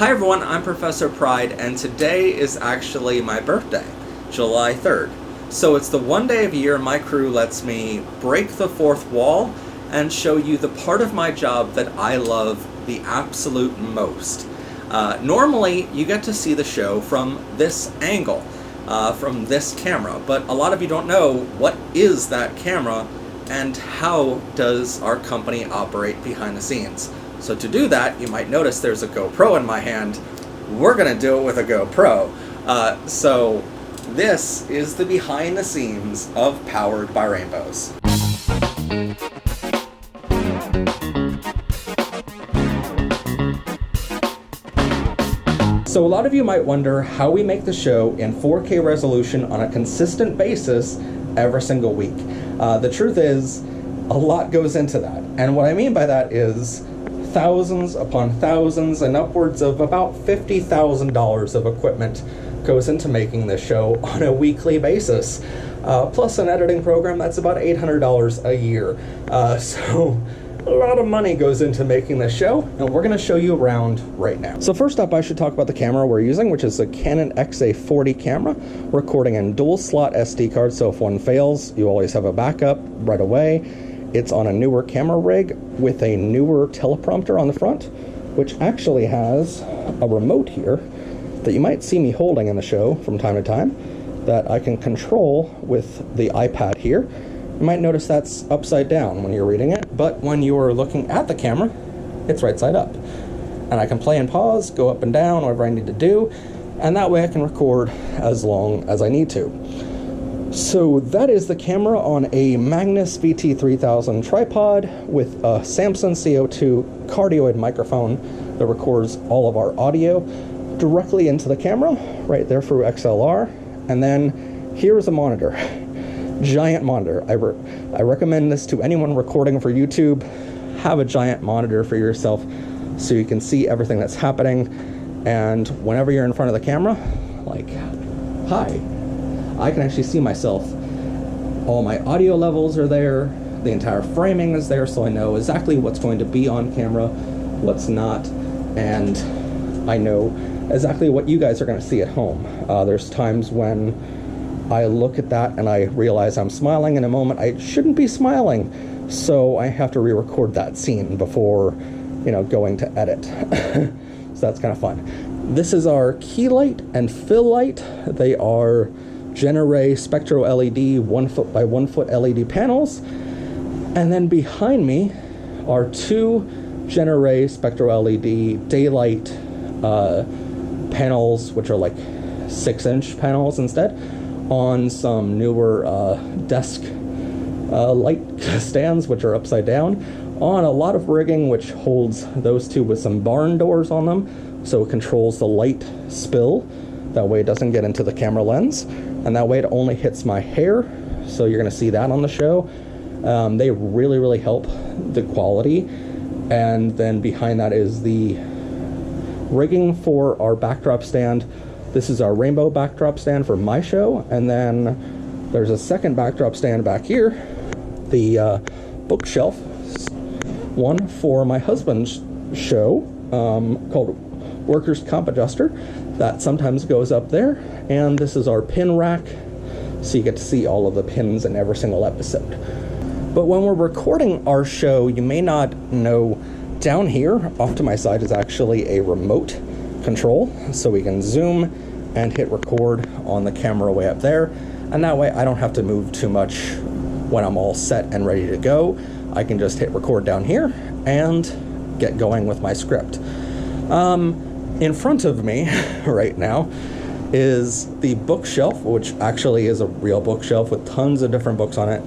Hi everyone, I'm Professor Pride, and today is actually my birthday, July 3rd. So it's the one day of year my crew lets me break the fourth wall and show you the part of my job that I love the absolute most. Normally, you get to see the show from this angle, from this camera, but a lot of you don't know what is that camera and how does our company operate behind the scenes. So to do that, you might notice there's a GoPro in my hand. We're gonna do it with a GoPro. So this is the behind the scenes of Powered by Rainbows. So a lot of you might wonder how we make the show in 4K resolution on a consistent basis every single week. The truth is, a lot goes into that. And what I mean by that is thousands upon thousands and upwards of about $50,000 of equipment goes into making this show on a weekly basis. Plus an editing program that's about $800 a year. So a lot of money goes into making this show, and we're going to show you around right now. So first up, I should talk about the camera we're using, which is a Canon XA40 camera, recording in dual slot SD card, so if one fails, you always have a backup right away. It's on a newer camera rig with a newer teleprompter on the front, which actually has a remote here that you might see me holding in the show from time to time that I can control with the iPad here. You might notice that's upside down when you're reading it, but when you're looking at the camera, it's right side up. And I can play and pause, go up and down, whatever I need to do, and that way I can record as long as I need to. So that is the camera on a Magnus VT3000 tripod with a Samson CO2 cardioid microphone that records all of our audio directly into the camera, right there through XLR. And then here's a monitor, giant monitor. I recommend this to anyone recording for YouTube. Have a giant monitor for yourself so you can see everything that's happening. And whenever you're in front of the camera, like, hi. I can actually see myself. All my audio levels are there, the entire framing is there, so I know exactly what's going to be on camera, what's not, and I know exactly what you guys are going to see at home. There's times when I look at that and I realize I'm smiling in a moment I shouldn't be smiling, so I have to re-record that scene before, going to edit. So that's kind of fun. This is our key light and fill light. They are Generay Spectro LED 1 foot by 1 foot LED panels, and then behind me are two Generay Spectro LED daylight panels, which are like 6-inch panels instead, on some newer desk light stands, which are upside down, on a lot of rigging which holds those two with some barn doors on them, so it controls the light spill. That way it doesn't get into the camera lens, and that way it only hits my hair, so you're going to see that on the show. They really, really help the quality. And then behind that is the rigging for our backdrop stand. This is our rainbow backdrop stand for my show, and then there's a second backdrop stand back here, the bookshelf one for my husband's show, called Workers' Comp Adjuster, that sometimes goes up there. And this is our pin rack, so you get to see all of the pins in every single episode. But when we're recording our show, you may not know, down here off to my side is actually a remote control, so we can zoom and hit record on the camera way up there, and that way I don't have to move too much when I'm all set and ready to go. I can just hit record down here and get going with my script. In front of me right now is the bookshelf, which actually is a real bookshelf with tons of different books on it.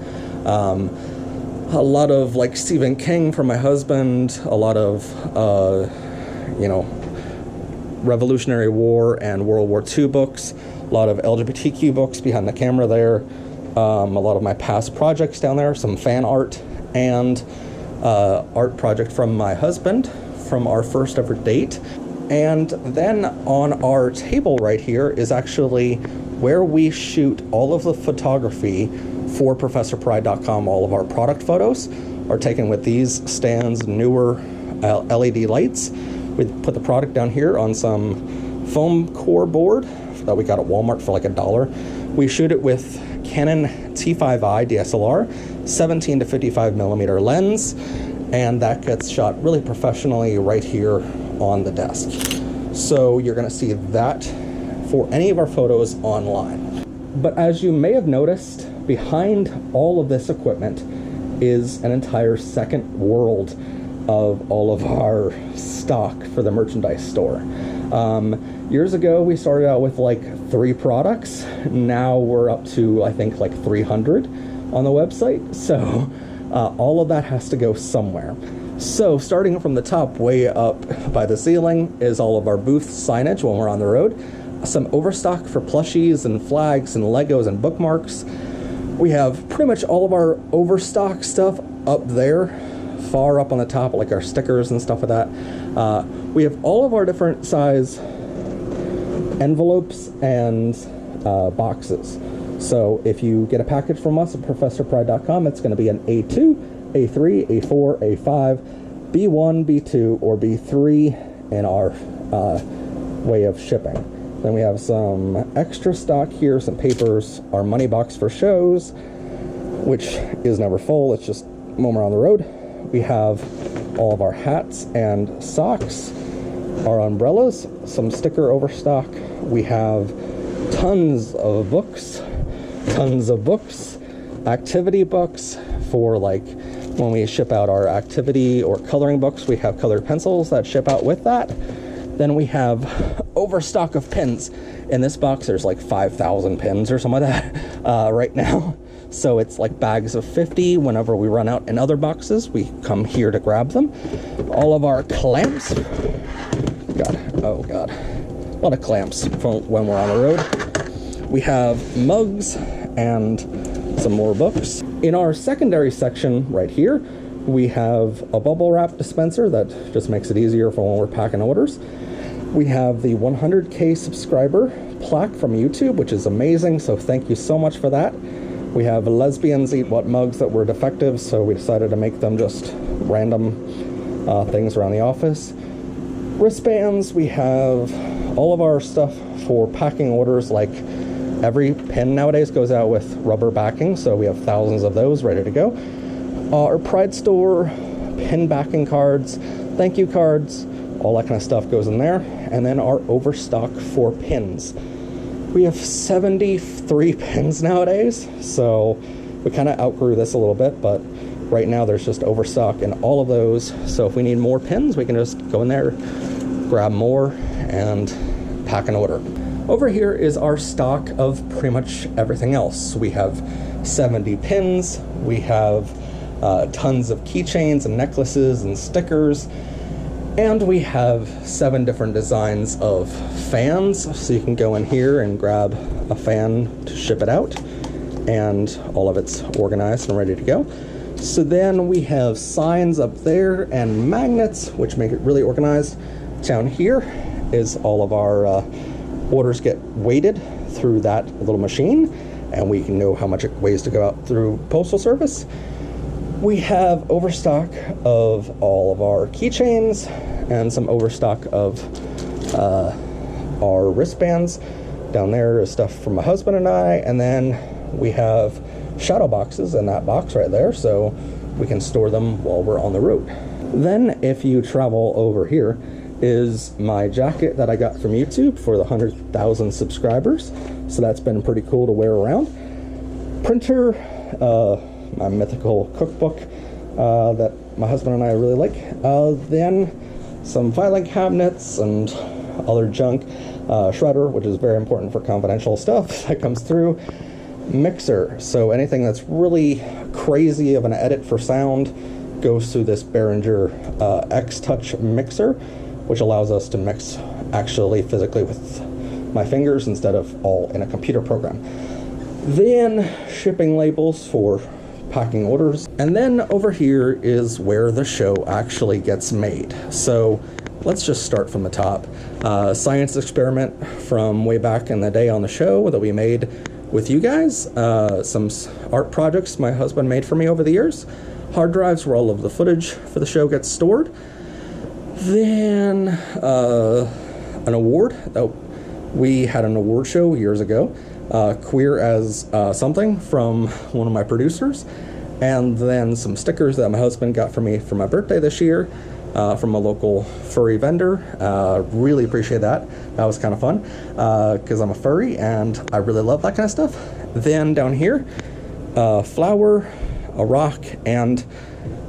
A lot of like Stephen King for my husband, a lot of, Revolutionary War and World War II books, a lot of LGBTQ books behind the camera there, a lot of my past projects down there, some fan art, and art project from my husband from our first ever date. And then on our table right here is actually where we shoot all of the photography for ProfessorPride.com. All of our product photos are taken with these stands, newer LED lights. We put the product down here on some foam core board that we got at Walmart for like $1. We shoot it with Canon T5i DSLR, 17 to 55 millimeter lens, and that gets shot really professionally right here on the desk. So you're going to see that for any of our photos online. But as you may have noticed, behind all of this equipment is an entire second world of all of our stock for the merchandise store. Years ago, we started out with like 3 products. Now we're up to, I think, like 300 on the website. So all of that has to go somewhere. So starting from the top way up by the ceiling is all of our booth signage when we're on the road. Some overstock for plushies and flags and Legos and bookmarks. We have pretty much all of our overstock stuff up there, far up on the top, like our stickers and stuff like that. We have all of our different size envelopes and boxes. So if you get a package from us at ProfessorPride.com, it's going to be an A2, A3, A4, A5, B1, B2, or B3 in our way of shipping. Then we have some extra stock here, some papers, our money box for shows, which is never full, it's just when we're on the road. We have all of our hats and socks, our umbrellas, some sticker overstock. We have tons of books, activity books for like when we ship out our activity or coloring books. We have colored pencils that ship out with that. Then we have overstock of pins. In this box, there's like 5,000 pins or something like that right now. So it's like bags of 50. Whenever we run out in other boxes, we come here to grab them. All of our clamps. Oh God. A lot of clamps from when we're on the road. We have mugs and some more books. In our secondary section right here, we have a bubble wrap dispenser that just makes it easier for when we're packing orders. We have the 100K subscriber plaque from YouTube, which is amazing, so thank you so much for that. We have Lesbians Eat What mugs that were defective, so we decided to make them just random things around the office. Wristbands, we have all of our stuff for packing orders, like every pin nowadays goes out with rubber backing, so we have thousands of those ready to go. Our Pride Store pin backing cards, thank you cards, all that kind of stuff goes in there. And then our overstock for pins. We have 73 pins nowadays, so we kind of outgrew this a little bit, but right now there's just overstock in all of those. So if we need more pins, we can just go in there, grab more, and pack an order. Over here is our stock of pretty much everything else. We have 70 pins, we have tons of keychains and necklaces and stickers, and we have 7 different designs of fans, so you can go in here and grab a fan to ship it out, and all of it's organized and ready to go. So then we have signs up there and magnets, which make it really organized. Down here is all of our orders get weighted through that little machine, and we can know how much it weighs to go out through Postal Service. We have overstock of all of our keychains and some overstock of our wristbands. Down there is stuff from my husband and I, and then we have shadow boxes in that box right there, so we can store them while we're on the road. Then if you travel over here is my jacket that I got from YouTube for the 100,000 subscribers, so that's been pretty cool to wear around. Printer, my mythical cookbook that my husband and I really like. Then some filing cabinets and other junk. Shredder, which is very important for confidential stuff that comes through. Mixer, so anything that's really crazy of an edit for sound goes through this Behringer X-Touch mixer, which allows us to mix actually physically with my fingers instead of all in a computer program. Then shipping labels for packing orders. And then over here is where the show actually gets made. So let's just start from the top. Science experiment from way back in the day on the show that we made with you guys. Some art projects my husband made for me over the years. Hard drives where all of the footage for the show gets stored. Then an award. We had an award show years ago, Queer as Something, from one of my producers. And then some stickers that my husband got for me for my birthday this year from a local furry vendor. Really appreciate that. That was kind of fun because I'm a furry and I really love that kind of stuff. Then down here, a flower, a rock, and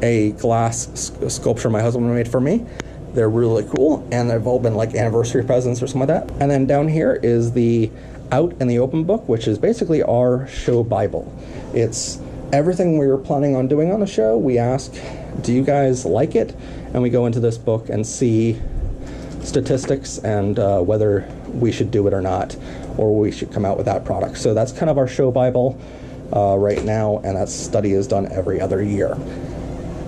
a glass sculpture my husband made for me. They're really cool, and they've all been like anniversary presents or something like that. And then down here is the Out in the Open book, which is basically our show Bible. It's everything we were planning on doing on the show. We ask, do you guys like it? And we go into this book and see statistics and whether we should do it or not, or we should come out with that product. So that's kind of our show Bible right now, and that study is done every other year.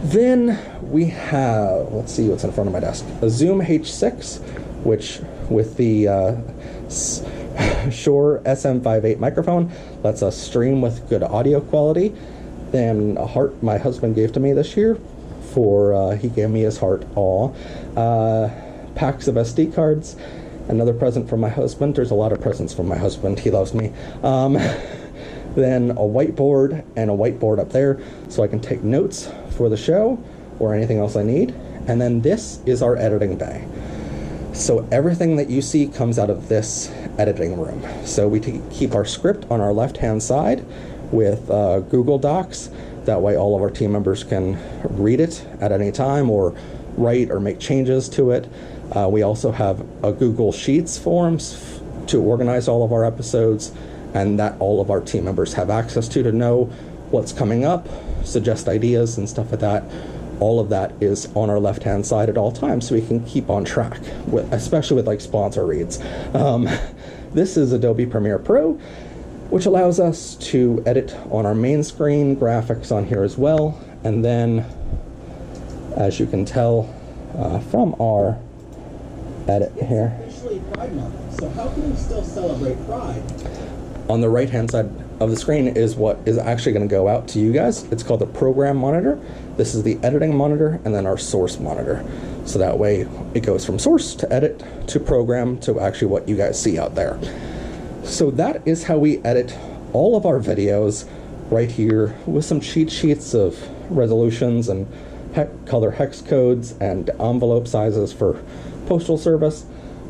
Then we have, let's see what's in front of my desk, a Zoom H6, which with the Shure SM58 microphone lets us stream with good audio quality. Then a heart my husband gave to me this year for, he gave me his heart, packs of SD cards, another present from my husband. There's a lot of presents from my husband, he loves me. Then a whiteboard and a whiteboard up there so I can take notes for the show or anything else I need. And then this is our editing bay. So everything that you see comes out of this editing room. So we keep our script on our left-hand side with Google Docs. That way all of our team members can read it at any time or write or make changes to it. We also have a Google Sheets forms to organize all of our episodes, and that all of our team members have access to know what's coming up, suggest ideas and stuff like that. All of that is on our left-hand side at all times, so we can keep on track, especially with like sponsor reads. This is Adobe Premiere Pro, which allows us to edit on our main screen, graphics on here as well. And then, as you can tell from our edit here, it's officially Pride Month, so how can we still celebrate Pride? On the right-hand side of the screen is what is actually going to go out to you guys. It's called the program monitor. This is the editing monitor, and then our source monitor. So that way it goes from source to edit to program to actually what you guys see out there. So that is how we edit all of our videos right here with some cheat sheets of resolutions and color hex codes and envelope sizes for postal service,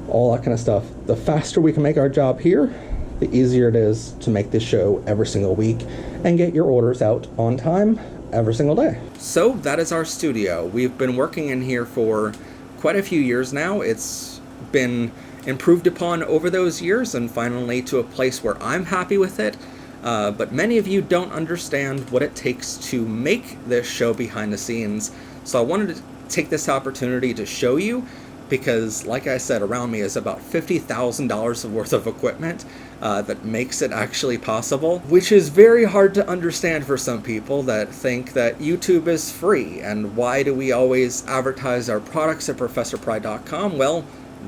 all that kind of stuff. The faster we can make our job here, the easier it is to make this show every single week and get your orders out on time every single day. So that is our studio. We've been working in here for quite a few years now. It's been improved upon over those years and finally to a place where I'm happy with it. But many of you don't understand what it takes to make this show behind the scenes. So I wanted to take this opportunity to show you, because like I said, around me is about $50,000 worth of equipment that makes it actually possible, which is very hard to understand for some people that think that YouTube is free, and why do we always advertise our products at ProfessorPry.com? Well,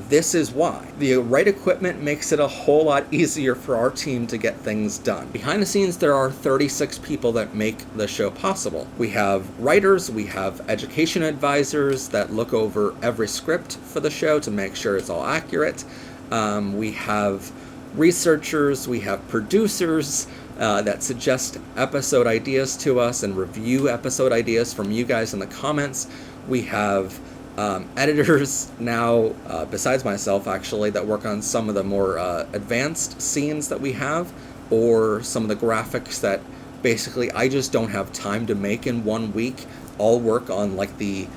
this is why. The right equipment makes it a whole lot easier for our team to get things done. Behind the scenes, there are 36 people that make the show possible. We have writers, we have education advisors that look over every script for the show to make sure it's all accurate. We have researchers, we have producers that suggest episode ideas to us and review episode ideas from you guys in the comments. We have editors now, besides myself actually, that work on some of the more advanced scenes that we have, or some of the graphics that basically I just don't have time to make in 1 week. I'll work on like the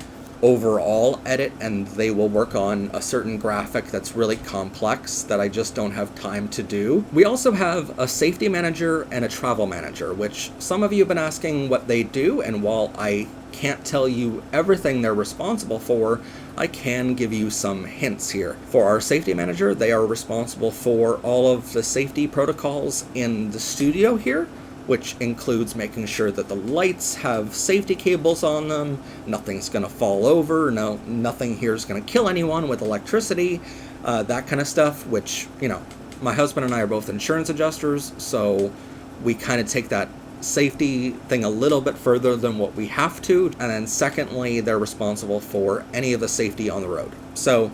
overall edit, and they will work on a certain graphic that's really complex that I just don't have time to do. We also have a safety manager and a travel manager, which some of you have been asking what they do, and while I can't tell you everything they're responsible for, I can give you some hints here. For our safety manager, they are responsible for all of the safety protocols in the studio here, which includes making sure that the lights have safety cables on them, nothing's gonna fall over, nothing here is gonna kill anyone with electricity, that kind of stuff, which, you know, my husband and I are both insurance adjusters, so we kind of take that safety thing a little bit further than what we have to. And then secondly, they're responsible for any of the safety on the road. So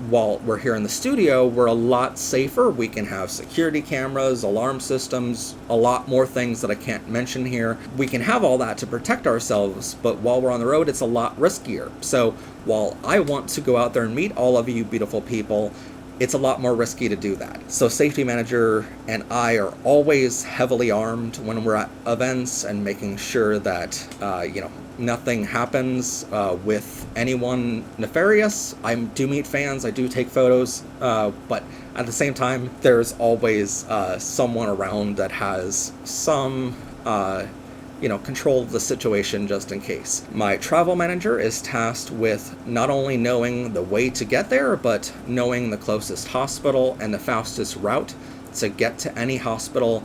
while we're here in the studio, we're a lot safer. We can have security cameras, alarm systems, a lot more things that I can't mention here. We can have all that to protect ourselves, but while we're on the road, it's a lot riskier. So while I want to go out there and meet all of you beautiful people, it's a lot more risky to do that. So safety manager and I are always heavily armed when we're at events and making sure that, nothing happens with anyone nefarious. I do meet fans, I do take photos, but at the same time, there's always someone around that has some control of the situation just in case. My travel manager is tasked with not only knowing the way to get there, but knowing the closest hospital and the fastest route to get to any hospital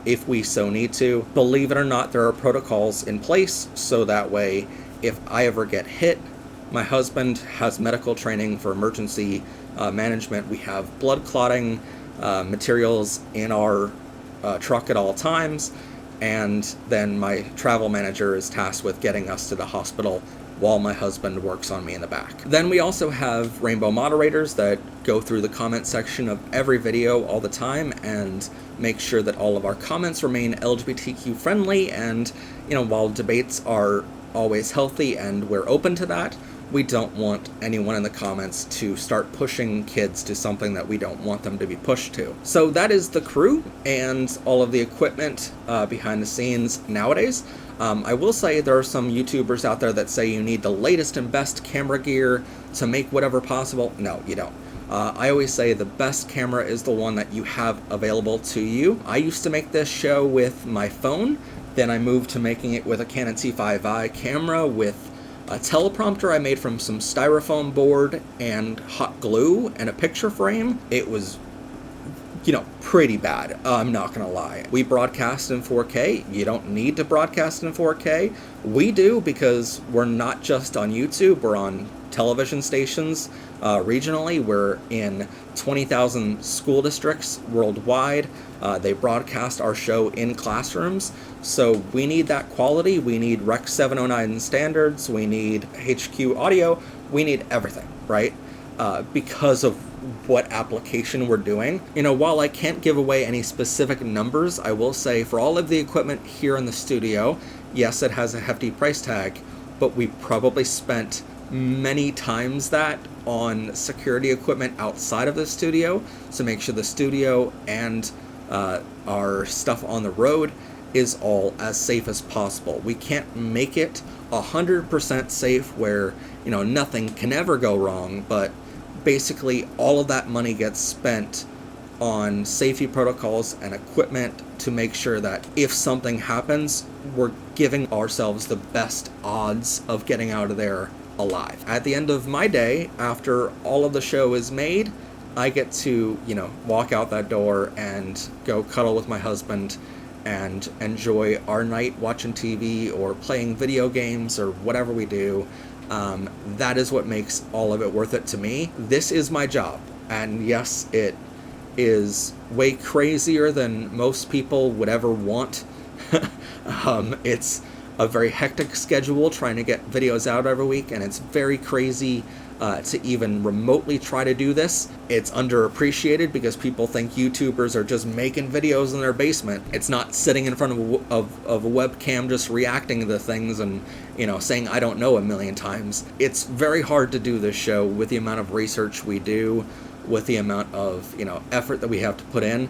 if we so need to. Believe it or not, there are protocols in place so that way if I ever get hit, my husband has medical training for emergency management. We have blood clotting materials in our truck at all times. And then my travel manager is tasked with getting us to the hospital while my husband works on me in the back. Then we also have rainbow moderators that go through the comment section of every video all the time and make sure that all of our comments remain LGBTQ friendly. And, while debates are always healthy and we're open to that, we don't want anyone in the comments to start pushing kids to something that we don't want them to be pushed to. So that is the crew and all of the equipment behind the scenes nowadays. I will say there are some YouTubers out there that say you need the latest and best camera gear to make whatever possible. No, you don't. I always say the best camera is the one that you have available to you. I used to make this show with my phone, then I moved to making it with a Canon T5i camera with a teleprompter I made from some styrofoam board and hot glue and a picture frame. It was, pretty bad. I'm not gonna lie. We broadcast in 4K. You don't need to broadcast in 4K. We do because we're not just on YouTube. We're on television stations regionally. We're in 20,000 school districts worldwide. They broadcast our show in classrooms. So we need that quality. We need Rec 709 standards. We need HQ audio. We need everything, right? Because of what application we're doing. While I can't give away any specific numbers, I will say for all of the equipment here in the studio, yes, it has a hefty price tag, but we probably spent many times that on security equipment outside of the studio to make sure the studio and our stuff on the road is all as safe as possible. We can't make it 100% safe where, nothing can ever go wrong, but basically all of that money gets spent on safety protocols and equipment to make sure that if something happens, we're giving ourselves the best odds of getting out of there alive. At the end of my day, after all of the show is made, I get to, walk out that door and go cuddle with my husband and enjoy our night watching TV or playing video games or whatever we do. That is what makes all of it worth it to me. This is my job. And yes, it is way crazier than most people would ever want. It's a very hectic schedule trying to get videos out every week, and it's very crazy to even remotely try to do this. It's underappreciated because people think YouTubers are just making videos in their basement. It's not sitting in front of a webcam just reacting to things and saying I don't know a million times. It's very hard to do this show with the amount of research we do, with the amount of effort that we have to put in,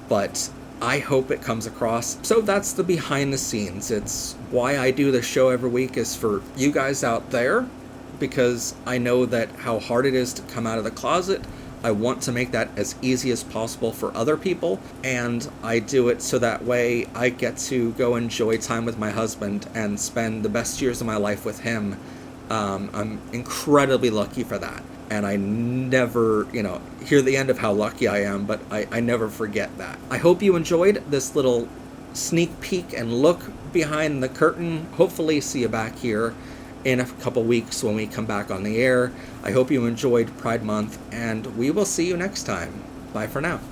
but I hope it comes across. So that's the behind the scenes. It's why I do this show every week, is for you guys out there, because I know that how hard it is to come out of the closet. I want to make that as easy as possible for other people, and I do it so that way I get to go enjoy time with my husband and spend the best years of my life with him. I'm incredibly lucky for that, and I never, hear the end of how lucky I am, but I never forget that. I hope you enjoyed this little sneak peek and look behind the curtain. Hopefully see you back here in a couple weeks when we come back on the air. I hope you enjoyed Pride Month, and we will see you next time. Bye for now.